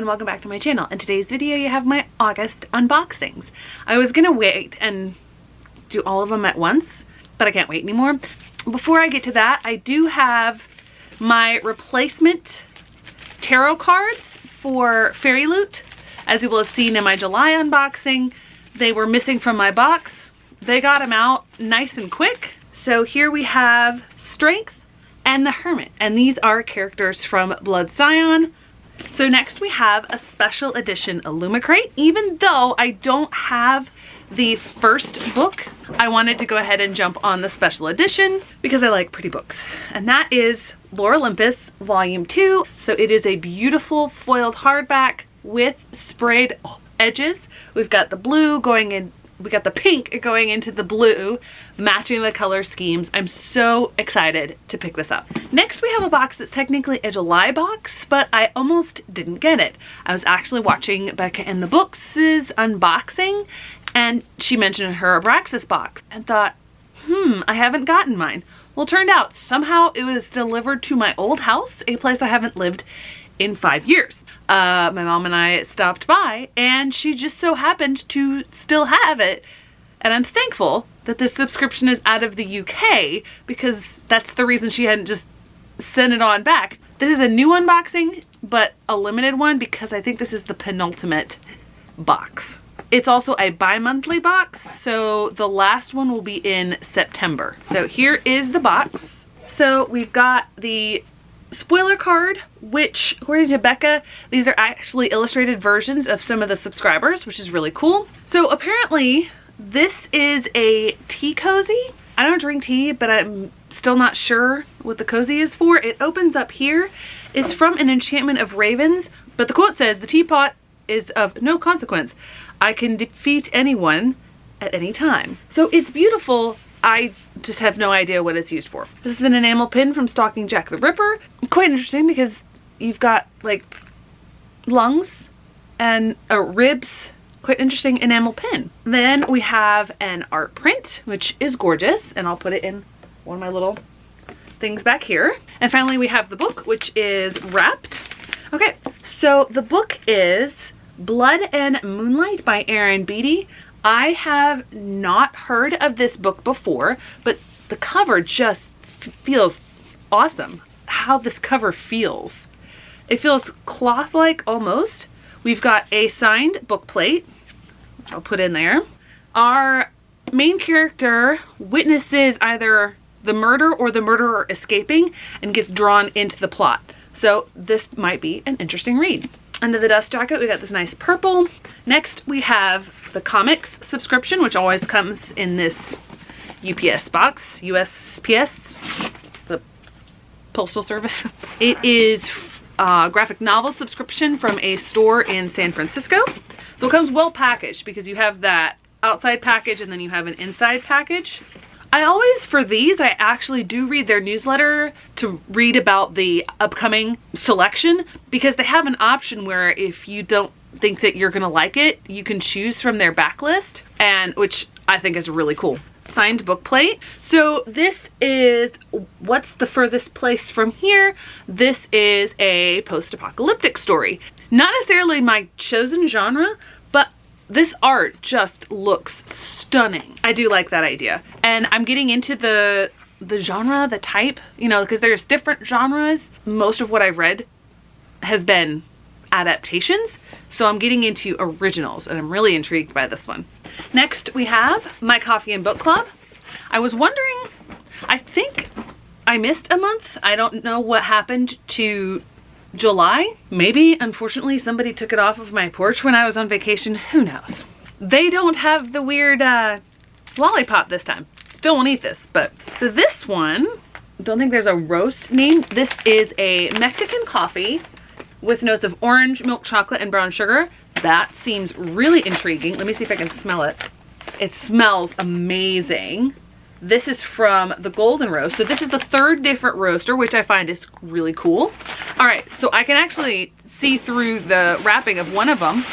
and welcome back to my channel. In today's video you have my August unboxings. I was gonna wait and do all of them at once, but I can't wait anymore. Before I get to that, I do have my replacement tarot cards for Fairy Loot. As you will have seen in my July unboxing, they were missing from my box. They got them out nice and quick. So here we have Strength and the Hermit, and these are characters from Blood Scion. So next we have a special edition Owlcrate. Even though I don't have the first book, I wanted to go ahead and jump on the special edition because I like pretty books. And that is Lore Olympus Volume 2. So it is a beautiful foiled hardback with sprayed edges. We've got the blue going in, we got the pink going into the blue, matching the color schemes. I'm so excited to pick this up. Next we have a box that's technically a July box, but I almost didn't get it. I was actually watching Becca in the Books' unboxing, and she mentioned her Abraxas box and thought, I haven't gotten mine. Well, it turned out somehow it was delivered to my old house, a place I haven't lived in 5 years. My mom and I stopped by and she just so happened to still have it. And I'm thankful that this subscription is out of the UK because that's the reason she hadn't just sent it on back. This is a new unboxing, but a limited one because I think this is the penultimate box. It's also a bi-monthly box, so the last one will be in September. So here is the box. So we've got the spoiler card, which according to Becca, these are actually illustrated versions of some of the subscribers, which is really cool. So apparently this is a tea cozy. I don't drink tea, but I'm still not sure what the cozy is for. It opens up here. It's from An Enchantment of Ravens, but the quote says, "The teapot is of no consequence. I can defeat anyone at any time." So it's beautiful. I just have no idea what it's used for. This is an enamel pin from Stalking Jack the Ripper. Quite interesting because you've got like lungs and ribs. Quite interesting enamel pin. Then we have an art print, which is gorgeous, and I'll put it in one of my little things back here. And finally we have the book, which is wrapped. Okay, so the book is Blood and Moonlight by Erin Beatty. I have not heard of this book before, but the cover just feels awesome. How this cover feels. It feels cloth-like almost. We've got a signed book plate, which I'll put in there. Our main character witnesses either the murder or the murderer escaping and gets drawn into the plot. So this might be an interesting read. Under the dust jacket, we got this nice purple. Next, we have the comics subscription, which always comes in this UPS box, USPS, the Postal Service. It is a graphic novel subscription from a store in San Francisco. So it comes well packaged because you have that outside package and then you have an inside package. I always, for these, I actually do read their newsletter to read about the upcoming selection because they have an option where if you don't think that you're gonna like it, you can choose from their backlist, and which I think is really cool. Signed book plate. So this is What's the Furthest Place from Here. This is a post-apocalyptic story. Not necessarily my chosen genre, but this art just looks stunning. I do like that idea. And I'm getting into the genre, the type, you know, because there's different genres. Most of what I've read has been adaptations. So I'm getting into originals and I'm really intrigued by this one. Next we have my coffee and book club. I was wondering, I think I missed a month. I don't know what happened to July. Maybe, unfortunately, somebody took it off of my porch when I was on vacation. Who knows? They don't have the weird lollipop this time. Still won't eat this, but. So this one, don't think there's a roast name. This is a Mexican coffee with notes of orange, milk chocolate, and brown sugar. That seems really intriguing. Let me see if I can smell it. It smells amazing. This is from the Golden Roast. So this is the third different roaster, which I find is really cool. All right, so I can actually see through the wrapping of one of them,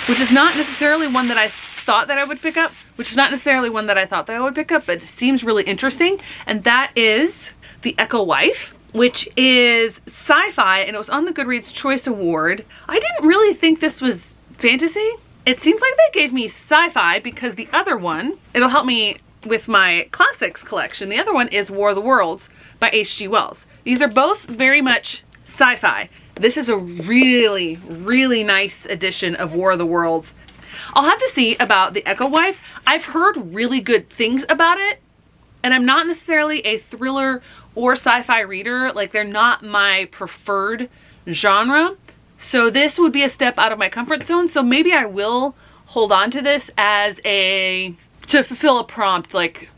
which is not necessarily one that I thought that I would pick up, but it seems really interesting. And that is the Echo Wife. which is sci-fi, and it was on the Goodreads Choice Award. I didn't really think this was fantasy. It seems like they gave me sci-fi because the other one, it'll help me with my classics collection. The other one is War of the Worlds by H.G. Wells. These are both very much sci-fi. This is a really, really nice edition of War of the Worlds. I'll have to see about the Echo Wife. I've heard really good things about it, and I'm not necessarily a thriller or sci-fi reader. Like, they're not my preferred genre. So this would be a step out of my comfort zone. So maybe I will hold on to this as to fulfill a prompt, like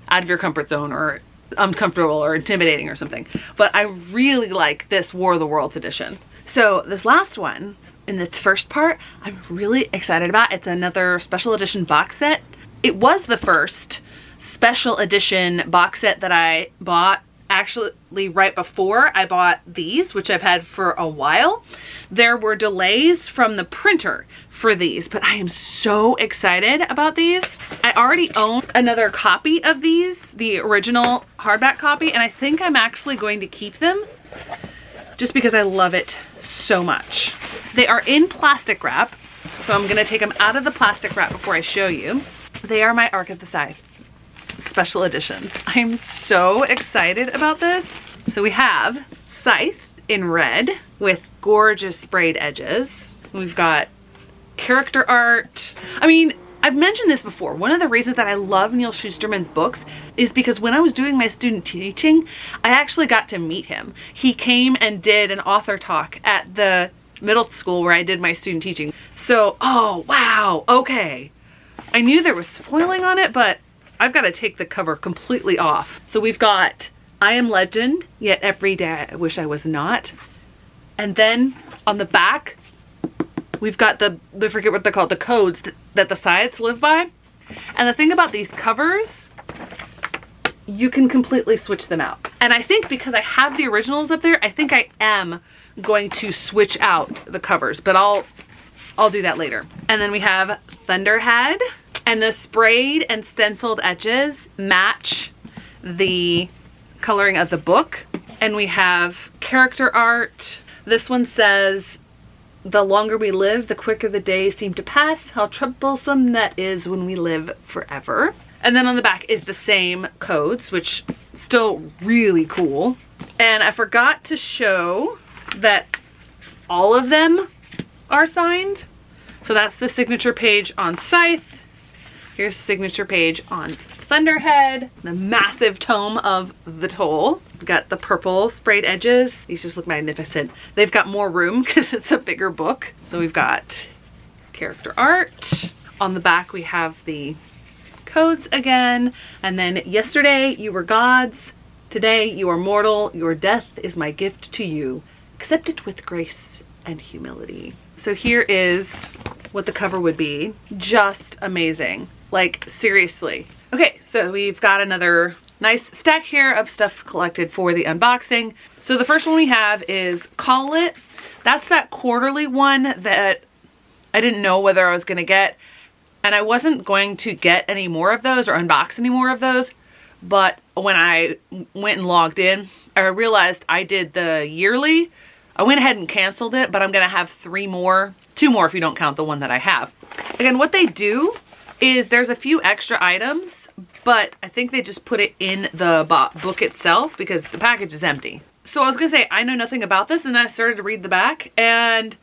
out of your comfort zone or uncomfortable or intimidating or something. But I really like this War of the Worlds edition. So this last one in this first part, I'm really excited about. It's another special edition box set. It was the first special edition box set that I bought actually right before I bought these, which I've had for a while. There were delays from the printer for these, but I am so excited about these. I already own another copy of these, the original hardback copy, and I think I'm actually going to keep them just because I love it so much. They are in plastic wrap, so I'm gonna take them out of the plastic wrap before I show you. They are my Arc of the Scythe special editions. I'm so excited about this. So we have Scythe in red with gorgeous sprayed edges. We've got character art. I mean, I've mentioned this before. One of the reasons that I love Neal Shusterman's books is because when I was doing my student teaching, I actually got to meet him. He came and did an author talk at the middle school where I did my student teaching. So, oh wow, okay. I knew there was foiling on it, but I've got to take the cover completely off. So we've got I am legend, yet every day I wish I was not. And then on the back, we've got I forget what they're called, the codes that the scythes live by. And the thing about these covers, you can completely switch them out. And I think because I have the originals up there, I think I am going to switch out the covers, but I'll do that later. And then we have Thunderhead. And the sprayed and stenciled edges match the coloring of the book. And we have character art. This one says, the longer we live, the quicker the days seem to pass. How troublesome that is when we live forever. And then on the back is the same codes, which still really cool. And I forgot to show that all of them are signed. So that's the signature page on Scythe. Here's the signature page on Thunderhead, the massive tome of the Toll. We've got the purple sprayed edges. These just look magnificent. They've got more room because it's a bigger book. So we've got character art. On the back we have the codes again. And then yesterday you were gods. Today you are mortal. Your death is my gift to you. Accept it with grace and humility. So here is what the cover would be. Just amazing. Like, seriously. Okay, so we've got another nice stack here of stuff collected for the unboxing. So the first one we have is Call It. That's that quarterly one that I didn't know whether I was gonna get. And I wasn't going to get any more of those or unbox any more of those. But when I went and logged in, I realized I did the yearly. I went ahead and canceled it, but I'm gonna have two more if you don't count the one that I have. Again, what they do is there's a few extra items, but I think they just put it in the book itself because the package is empty. So I was gonna say, I know nothing about this, and then I started to read the back, and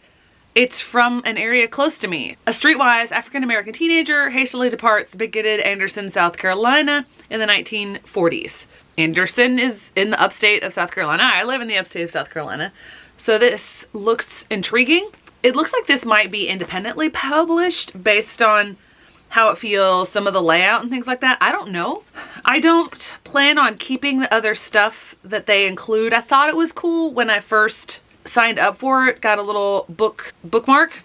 it's from an area close to me. A streetwise African-American teenager hastily departs bigoted Anderson, South Carolina in the 1940s. Anderson is in the upstate of South Carolina. I live in the upstate of South Carolina. So this looks intriguing. It looks like this might be independently published based on how it feels, some of the layout and things like that. I don't know. I don't plan on keeping the other stuff that they include. I thought it was cool when I first signed up for it. Got a little bookmark,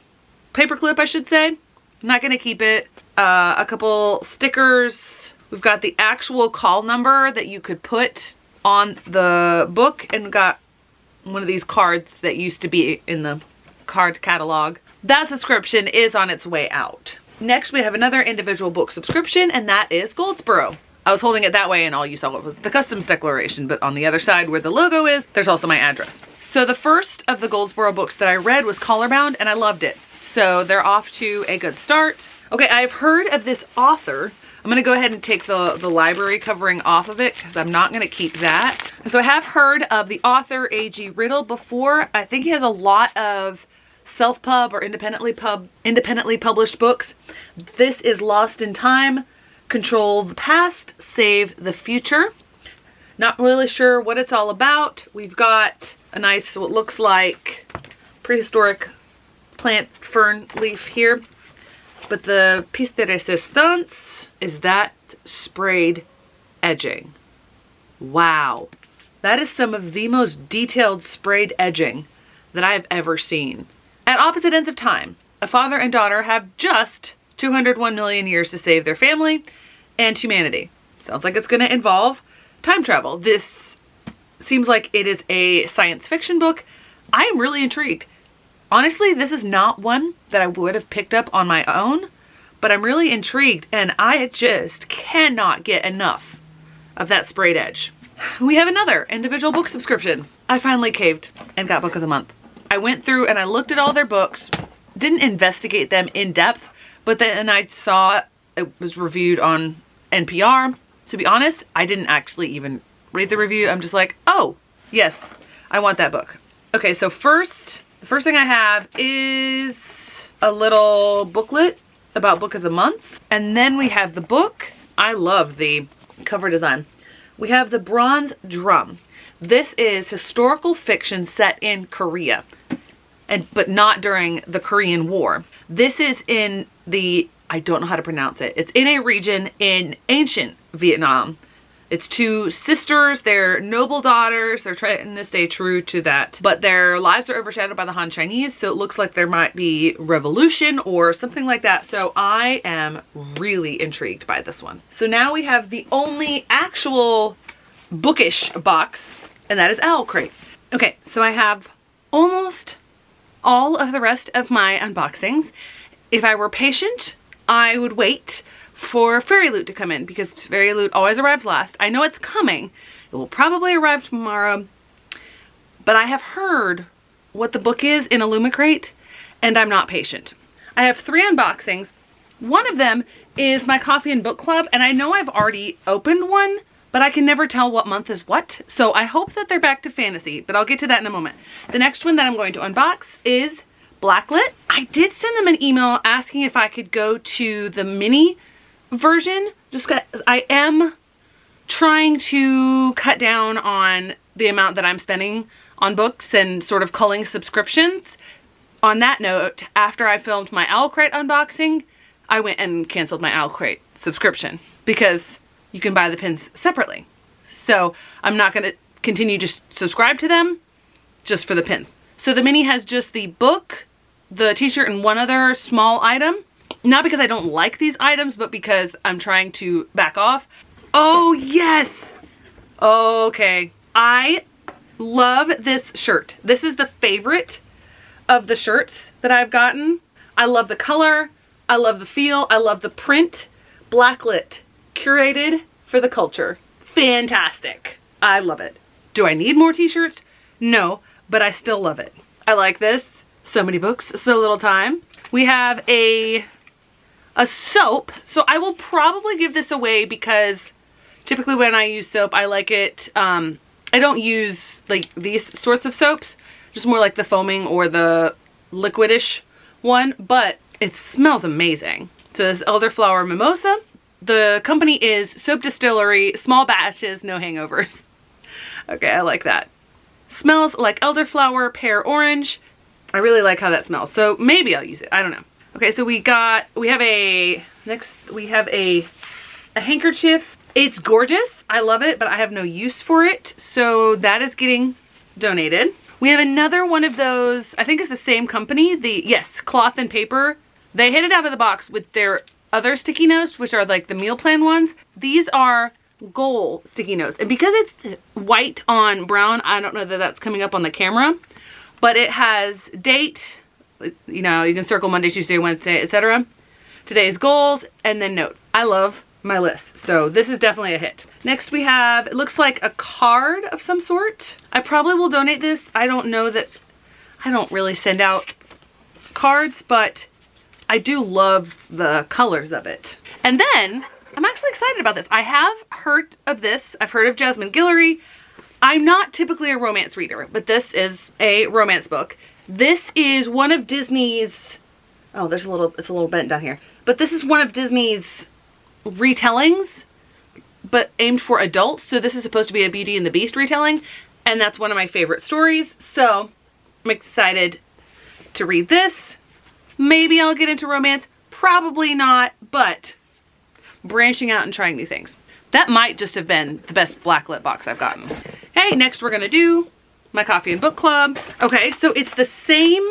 paperclip I should say. I'm not gonna keep it. A couple stickers. We've got the actual call number that you could put on the book, and we've got one of these cards that used to be in the card catalog. That subscription is on its way out. Next, we have another individual book subscription, and that is Goldsboro. I was holding it that way and all you saw was the customs declaration, but on the other side where the logo is, there's also my address. So the first of the Goldsboro books that I read was Collarbound and I loved it. So they're off to a good start. Okay, I've heard of this author. I'm gonna go ahead and take the library covering off of it because I'm not gonna keep that. So I have heard of the author A.G. Riddle before. I think he has a lot of self-pub or independently published books. This is Lost in Time, Control the Past, Save the Future. Not really sure what it's all about. We've got a nice, what looks like prehistoric plant fern leaf here. But the piece de resistance is that sprayed edging. Wow. That is some of the most detailed sprayed edging that I've ever seen. At opposite ends of time, a father and daughter have just 201 million years to save their family and humanity. Sounds like it's gonna involve time travel. This seems like it is a science fiction book. I am really intrigued. Honestly, this is not one that I would have picked up on my own, but I'm really intrigued and I just cannot get enough of that sprayed edge. We have another individual book subscription. I finally caved and got book of the month. I went through and I looked at all their books, didn't investigate them in depth, but then I saw it was reviewed on NPR. To be honest, I didn't actually even read the review. I'm just like, oh, yes, I want that book. Okay, so the first thing I have is a little booklet about book of the month. And then we have the book. I love the cover design. We have The Bronze Drum. This is historical fiction set in Korea, but not during the Korean War. This is in the, I don't know how to pronounce it. It's in a region in ancient Vietnam. It's two sisters, they're noble daughters, they're trying to stay true to that, but their lives are overshadowed by the Han Chinese, so it looks like there might be revolution or something like that. So I am really intrigued by this one. So now we have the only actual bookish box, and that is Owlcrate. Okay, so I have almost all of the rest of my unboxings. If I were patient, I would wait for Fairy Loot to come in because Fairy Loot always arrives last. I know it's coming. It will probably arrive tomorrow, but I have heard what the book is in Owlcrate and I'm not patient. I have 3 unboxings. One of them is my coffee and book club, and I know I've already opened one, but I can never tell what month is what. So I hope that they're back to fantasy, but I'll get to that in a moment. The next one that I'm going to unbox is Blacklit. I did send them an email asking if I could go to the mini version, just because I am trying to cut down on the amount that I'm spending on books and sort of culling subscriptions. On that note, after I filmed my Owlcrate unboxing, I went and canceled my Owlcrate subscription because you can buy the pins separately. So I'm not going to continue to subscribe to them just for the pins. So the mini has just the book, the t-shirt, and one other small item. Not because I don't like these items, but because I'm trying to back off. Oh, yes. Okay. I love this shirt. This is the favorite of the shirts that I've gotten. I love the color. I love the feel. I love the print. Blacklit. Curated for the culture. Fantastic. I love it. Do I need more t-shirts? No, but I still love it. I like this. So many books, so little time. We have a soap. So I will probably give this away because typically when I use soap, I like it. I don't use like these sorts of soaps, just more like the foaming or the liquidish one, but it smells amazing. So this Elderflower Mimosa. The company is Soap Distillery, small batches, no hangovers. Okay, I like that. Smells like elderflower, pear orange. I really like how that smells. So maybe I'll use it. I don't know. Okay, so we have a handkerchief. It's gorgeous. I love it, but I have no use for it. So that is getting donated. We have another one of those, I think it's the same company. Yes, Cloth and Paper. They hit it out of the box with their other sticky notes, which are like the meal plan ones. These are goal sticky notes. And because it's white on brown, I don't know that that's coming up on the camera, but it has date, you know, you can circle Monday, Tuesday, Wednesday, etc. Today's goals, and then notes. I love my list. So this is definitely a hit. Next we have, it looks like a card of some sort. I probably will donate this. I don't know that, I don't really send out cards, but I do love the colors of it. And then I'm actually excited about this. I have heard of this. I've heard of Jasmine Guillory. I'm not typically a romance reader, but this is a romance book. This is one of Disney's, oh, it's a little bent down here, but this is one of Disney's retellings, but aimed for adults. So this is supposed to be a Beauty and the Beast retelling, and that's one of my favorite stories. So I'm excited to read this. Maybe I'll get into romance, probably not, but branching out and trying new things. That might just have been the best Blacklit box I've gotten. Okay, next we're gonna do my coffee and book club. Okay, so it's the same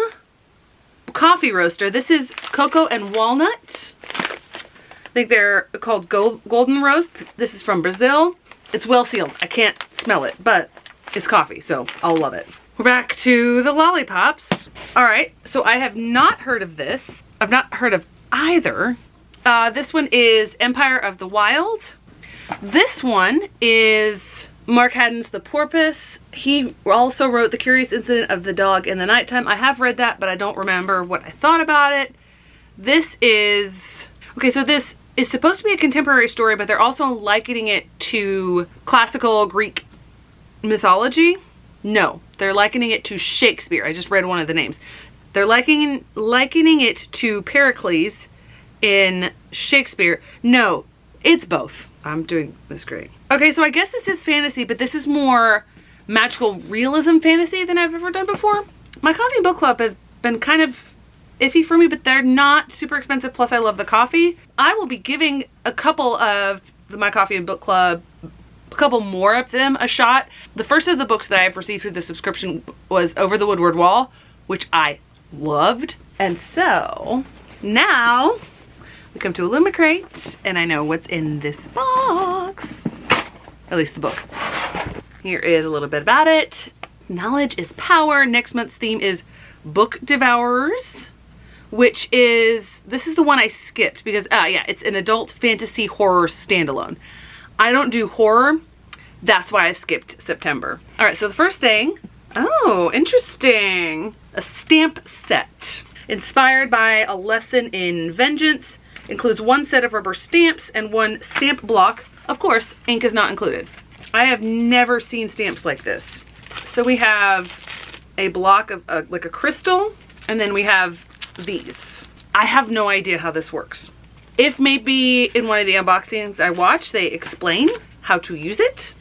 coffee roaster. This is cocoa and walnut. I think they're called golden roast. This is from Brazil. It's well sealed. I can't smell it, but it's coffee, so I'll love it. We're back to the lollipops. All right, so I have not heard of this. I've not heard of either. This one is Empire of the Wild. This one is Mark Haddon's The Porpoise. He also wrote The Curious Incident of the Dog in the Nighttime. I have read that, but I don't remember what I thought about it. This is, okay, so this is supposed to be a contemporary story, but they're also likening it to classical Greek mythology. No, they're likening it to Shakespeare. I just read one of the names. They're likening it to Pericles in Shakespeare. No, it's both. I'm doing this great. Okay, so I guess this is fantasy, but this is more magical realism fantasy than I've ever done before. My coffee and book club has been kind of iffy for me, but they're not super expensive, plus I love the coffee. I will be giving a couple of my coffee and book club, a couple more of them a shot. The first of the books that I have received through the subscription was Over the Woodward Wall, which I loved. And so now we come to Owlcrate, and I know what's in this box, at least the book. Here is a little bit about it. Knowledge is power. Next month's theme is Book Devourers, which is, this is the one I skipped because, yeah, it's an adult fantasy horror standalone. I don't do horror. That's why I skipped September. All right, so the first thing, oh, interesting. A stamp set. Inspired by a lesson in vengeance. Includes one set of rubber stamps and one stamp block. Of course, ink is not included. I have never seen stamps like this. So we have a block of like a crystal, and then we have these. I have no idea how this works. If maybe in one of the unboxings I watch, they explain how to use it,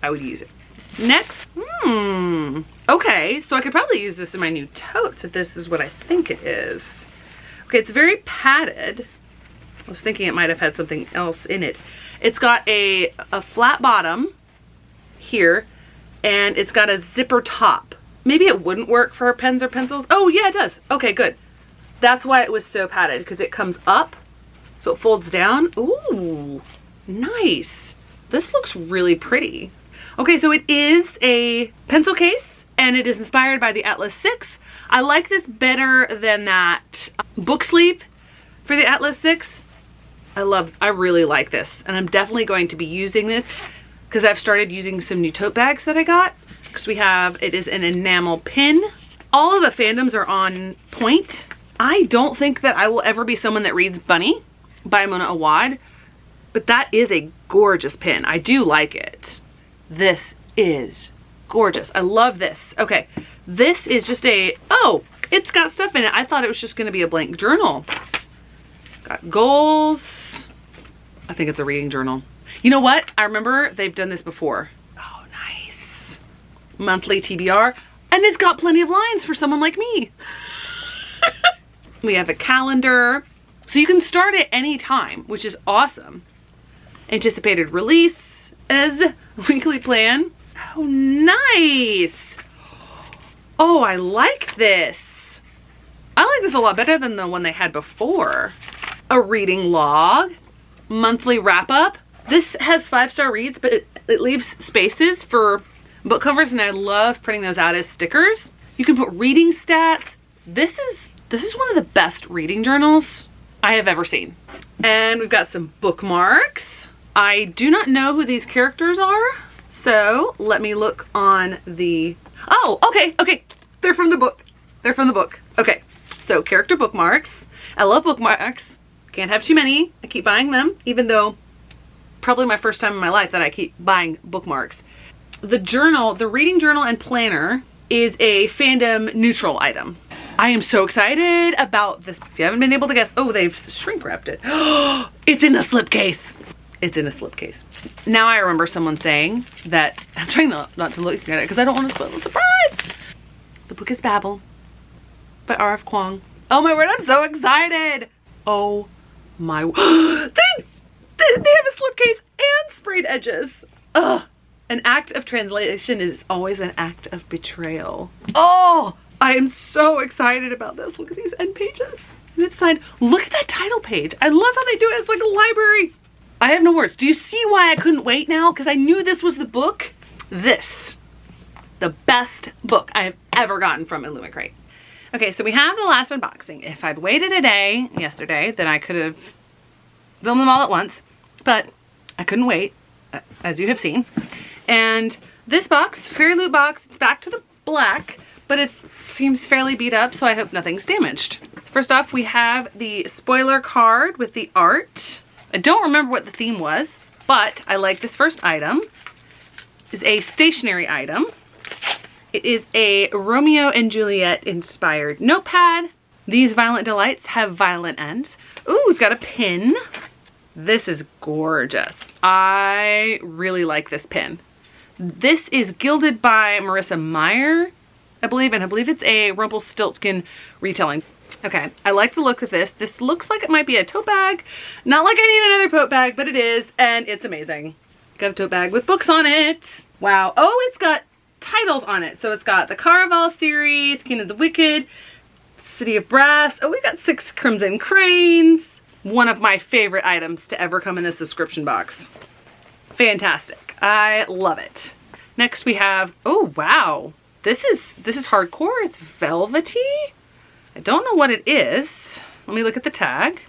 I would use it. Next, okay, so I could probably use this in my new totes if this is what I think it is. Okay, it's very padded. I was thinking it might have had something else in it. It's got a flat bottom here, and it's got a zipper top. Maybe it wouldn't work for pens or pencils. Oh yeah, it does. Okay, good. That's why it was so padded, because it comes up, so it folds down. Ooh, nice. This looks really pretty. Okay, so it is a pencil case, and it is inspired by the Atlas 6. I like this better than that book sleeve for the Atlas 6. I really like this, and I'm definitely going to be using this because I've started using some new tote bags that I got. Because we have, it is an enamel pin. All of the fandoms are on point. I don't think that I will ever be someone that reads Bunny by Mona Awad, but that is a gorgeous pin. I do like it. This is gorgeous. I love this. Okay, this is just a, oh, it's got stuff in it. I thought it was just gonna be a blank journal. Got goals. I think it's a reading journal. You know what? I remember they've done this before. Oh, nice. Monthly TBR. And it's got plenty of lines for someone like me. We have a calendar. So you can start at any time, which is awesome. Anticipated release as weekly plan. Oh, nice. Oh, I like this. I like this a lot better than the one they had before. A reading log, monthly wrap up. This has 5-star reads, but it leaves spaces for book covers, and I love printing those out as stickers. You can put reading stats. This is one of the best reading journals I have ever seen. And we've got some bookmarks. I do not know who these characters are, so let me look on the, oh, okay. They're from the book. They're from the book. Okay, so character bookmarks. I love bookmarks. Can't have too many. I keep buying them, even though probably my first time in my life that I keep buying bookmarks. The journal, the reading journal and planner is a fandom neutral item. I am so excited about this. If you haven't been able to guess, oh, they've shrink wrapped it. It's in a slipcase. It's in a slipcase. Now I remember someone saying that, I'm trying not to look at it because I don't want to spoil the surprise. The book is Babel by R.F. Kuang. Oh my word, I'm so excited. Oh my, they have a slipcase and sprayed edges. Ugh. An act of translation is always an act of betrayal. Oh, I am so excited about this. Look at these end pages. And it's signed. Look at that title page. I love how they do it. It's like a library. I have no words. Do you see why I couldn't wait now? Because I knew this was the book. This, the best book I have ever gotten from Owlcrate. Okay, so we have the last unboxing. If I'd waited a day yesterday, then I could have filmed them all at once. But I couldn't wait, as you have seen. And this box, Fairy Loot box, it's back to the black, but it seems fairly beat up, so I hope nothing's damaged. First off, we have the spoiler card with the art. I don't remember what the theme was, but I like this first item. It's a stationery item. It is a Romeo and Juliet inspired notepad. These Violent Delights have violent ends. Ooh, we've got a pin. This is gorgeous. I really like this pin. This is gilded by Marissa Meyer, I believe, and I believe it's a Rumpelstiltskin retelling. Okay, I like the look of this. This looks like it might be a tote bag. Not like I need another tote bag, but it is, and it's amazing. Got a tote bag with books on it. Wow. Oh, it's got titles on it. So it's got the Caraval series, King of the Wicked, City of Brass. Oh, we got 6 Crimson Cranes. One of my favorite items to ever come in a subscription box. Fantastic. I love it. Next we have, oh wow, this is hardcore. It's velvety. I don't know what it is. Let me look at the tag.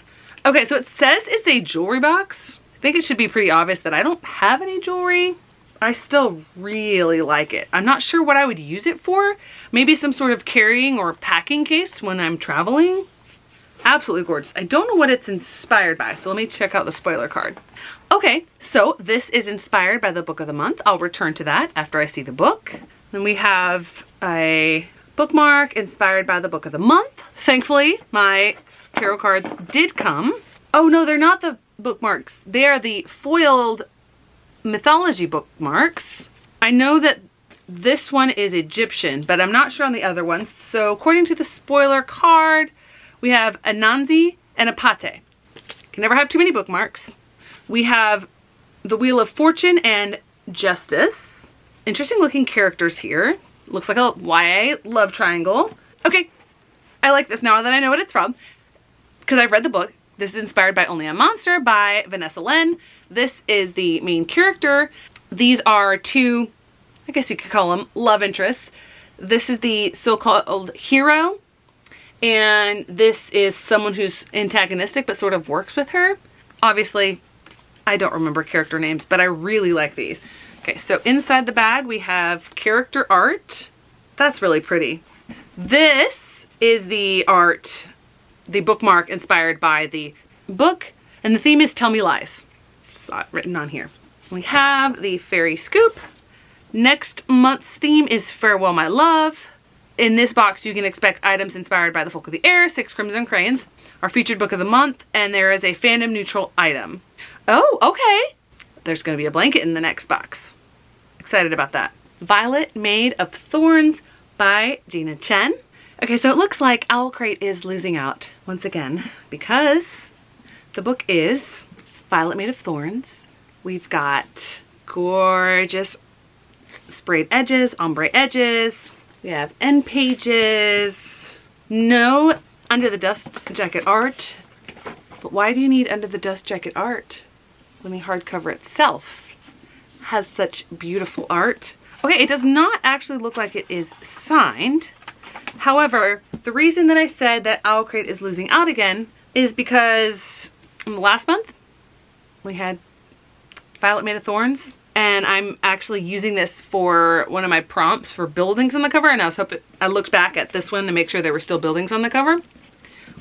Okay, so it says it's a jewelry box. I think it should be pretty obvious that I don't have any jewelry. I still really like it. I'm not sure what I would use it for. Maybe some sort of carrying or packing case when I'm traveling. Absolutely gorgeous. I don't know what it's inspired by, so let me check out the spoiler card. Okay, so this is inspired by the book of the month. I'll return to that after I see the book. Then we have a bookmark inspired by the book of the month. Thankfully, my tarot cards did come. Oh no, they're not the bookmarks. They are the foiled mythology bookmarks. I know that this one is Egyptian, but I'm not sure on the other ones. So according to the spoiler card, we have Anansi and Apate. Can never have too many bookmarks. We have the Wheel of Fortune and Justice. Interesting looking characters here. Looks like a YA love triangle. Okay, I like this now that I know what it's from, because I've read the book. This is inspired by Only a Monster by Vanessa Len. This is the main character. These are 2, I guess you could call them love interests. This is the so-called hero, and this is someone who's antagonistic but sort of works with her. Obviously, I don't remember character names, but I really like these. Okay, so inside the bag we have character art. That's really pretty. This is the art, the bookmark inspired by the book, and the theme is Tell Me Lies. Saw it written on here. We have the fairy scoop. Next month's theme is Farewell My Love. In this box you can expect items inspired by the Folk of the Air, 6 Crimson Cranes, our featured book of the month, and there is a fandom neutral item. Oh, okay. There's going to be a blanket in the next box. Excited about that. Violet Made of Thorns by Gina Chen. Okay, so it looks like Owlcrate is losing out once again because the book is Violet Made of Thorns. We've got gorgeous sprayed edges, ombre edges. We have end pages. No Under the Dust Jacket art. But why do you need Under the Dust Jacket art when the hardcover itself has such beautiful art? Okay, it does not actually look like it is signed. However, the reason that I said that Owlcrate is losing out again, is because last month we had Violet Made of Thorns, and I'm actually using this for one of my prompts for buildings on the cover, and I looked back at this one to make sure there were still buildings on the cover,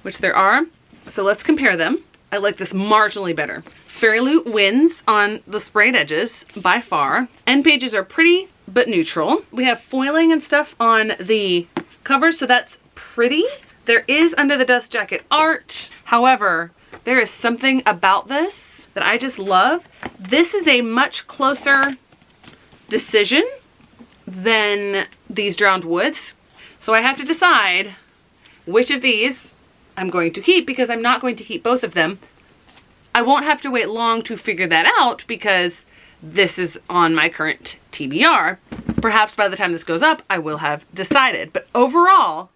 which there are. So let's compare them. I like this marginally better. Fairy Loot wins on the sprayed edges by far. End pages are pretty but neutral. We have foiling and stuff on the cover, so that's pretty. There is under the dust jacket art. However, there is something about this that I just love. This is a much closer decision than these Drowned Woods. So I have to decide which of these I'm going to keep, because I'm not going to keep both of them. I won't have to wait long to figure that out because this is on my current TBR. Perhaps by the time this goes up, I will have decided. But overall,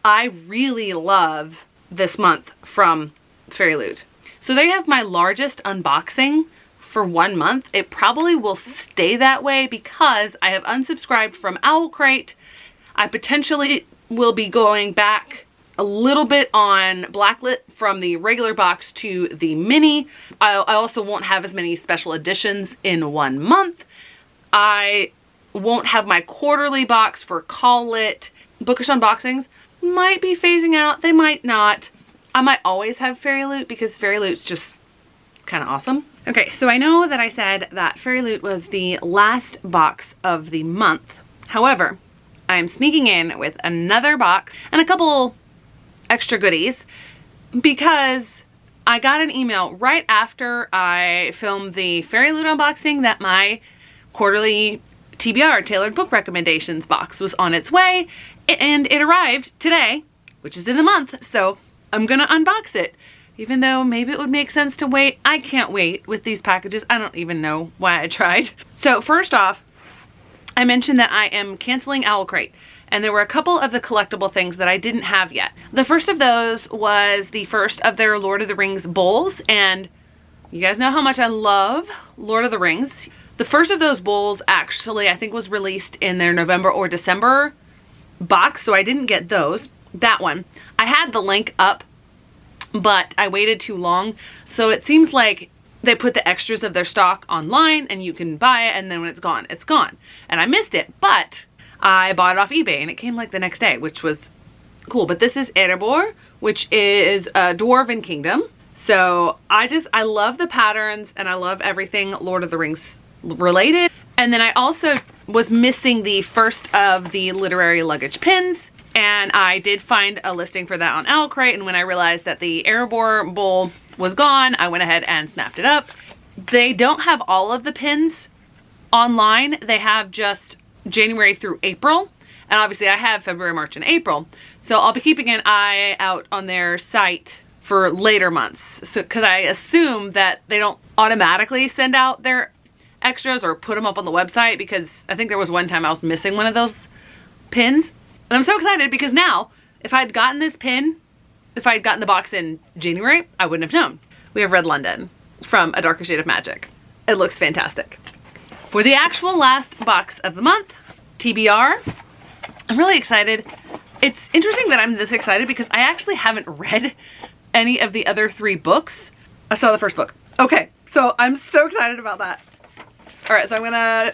I really love this month from Fairy Loot. So they have my largest unboxing for 1 month. It probably will stay that way because I have unsubscribed from Owlcrate. I potentially will be going back a little bit on Blacklit from the regular box to the mini. I also won't have as many special editions in 1 month. I won't have my quarterly box for Call It. Bookish unboxings might be phasing out. They might not. I might always have Fairy Loot because Fairy Loot's just kind of awesome. Okay, so I know that I said that Fairy Loot was the last box of the month. However, I'm sneaking in with another box and a couple extra goodies because I got an email right after I filmed the Fairy Loot unboxing that my quarterly TBR tailored book recommendations box was on its way, and it arrived today, which is in the month, so I'm gonna unbox it. Even though maybe it would make sense to wait, I can't wait with these packages. I don't even know why I tried. So first off, I mentioned that I am canceling Owlcrate, and there were a couple of the collectible things that I didn't have yet. The first of those was the first of their Lord of the Rings bowls, and you guys know how much I love Lord of the Rings. The first of those bowls actually, I think, was released in their November or December box, so I didn't get those. That one. I had the link up, but I waited too long, so it seems like they put the extras of their stock online and you can buy it, and then when it's gone, it's gone. And I missed it, but I bought it off eBay and it came like the next day, which was cool. But this is Erebor, which is a Dwarven Kingdom. So I love the patterns and I love everything Lord of the Rings related. And then I also was missing the first of the literary luggage pins, and I did find a listing for that on Owlcrate, and when I realized that the Erebor bowl was gone, I went ahead and snapped it up. They don't have all of the pins online. They have just January through April, and obviously I have February, March, and April, so I'll be keeping an eye out on their site for later months, so because I assume that they don't automatically send out their extras or put them up on the website, because I think there was one time I was missing one of those pins. And I'm so excited because now, if I'd gotten this pin, if I'd gotten the box in January, I wouldn't have known. We have Red London from A Darker Shade of Magic. It looks fantastic. For the actual last box of the month, TBR, I'm really excited. It's interesting that I'm this excited because I actually haven't read any of the other 3 books. I saw the first book. Okay, so I'm so excited about that. All right, so I'm gonna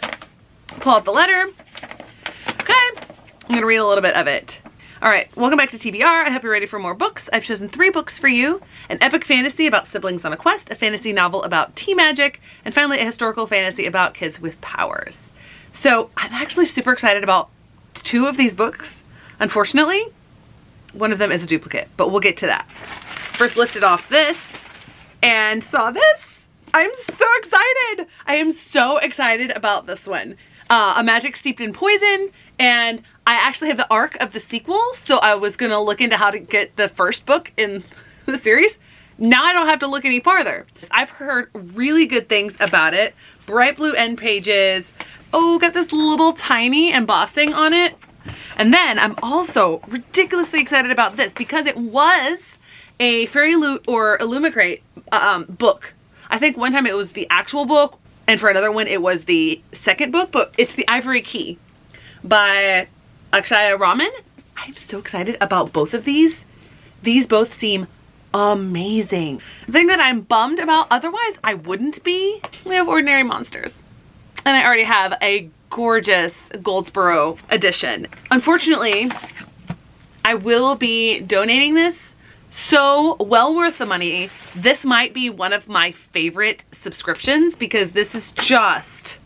pull out the letter. Okay, I'm gonna read a little bit of it. All right, welcome back to TBR. I hope you're ready for more books. I've chosen 3 books for you: an epic fantasy about siblings on a quest, a fantasy novel about tea magic, and finally a historical fantasy about kids with powers. So I'm actually super excited about 2 of these books. Unfortunately, one of them is a duplicate, but we'll get to that. First lifted off this and saw this. I'm so excited. I am so excited about this one. A Magic Steeped in Poison, and I actually have the arc of the sequel, so I was gonna look into how to get the first book in the series. Now I don't have to look any farther. I've heard really good things about it. Bright blue end pages. Oh, got this little tiny embossing on it. And then I'm also ridiculously excited about this because it was a Fairy Loot or Owlcrate book. I think one time it was the actual book, and for another one it was the second book, but it's The Ivory Key by Akshaya Raman. I'm so excited about both of these. These both seem amazing. The thing that I'm bummed about, otherwise I wouldn't be, we have Ordinary Monsters. And I already have a gorgeous Goldsboro edition. Unfortunately, I will be donating this, so well worth the money. This might be one of my favorite subscriptions because this is just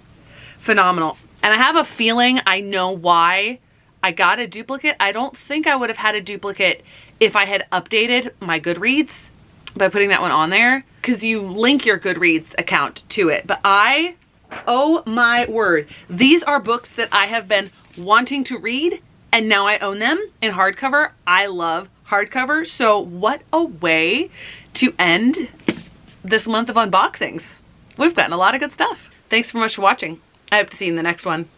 phenomenal. And I have a feeling I know why I got a duplicate. I don't think I would have had a duplicate if I had updated my Goodreads by putting that one on there, because you link your Goodreads account to it. But oh my word, these are books that I have been wanting to read and now I own them in hardcover. I love hardcover, so what a way to end this month of unboxings. We've gotten a lot of good stuff. Thanks so much for watching. I hope to see you in the next one.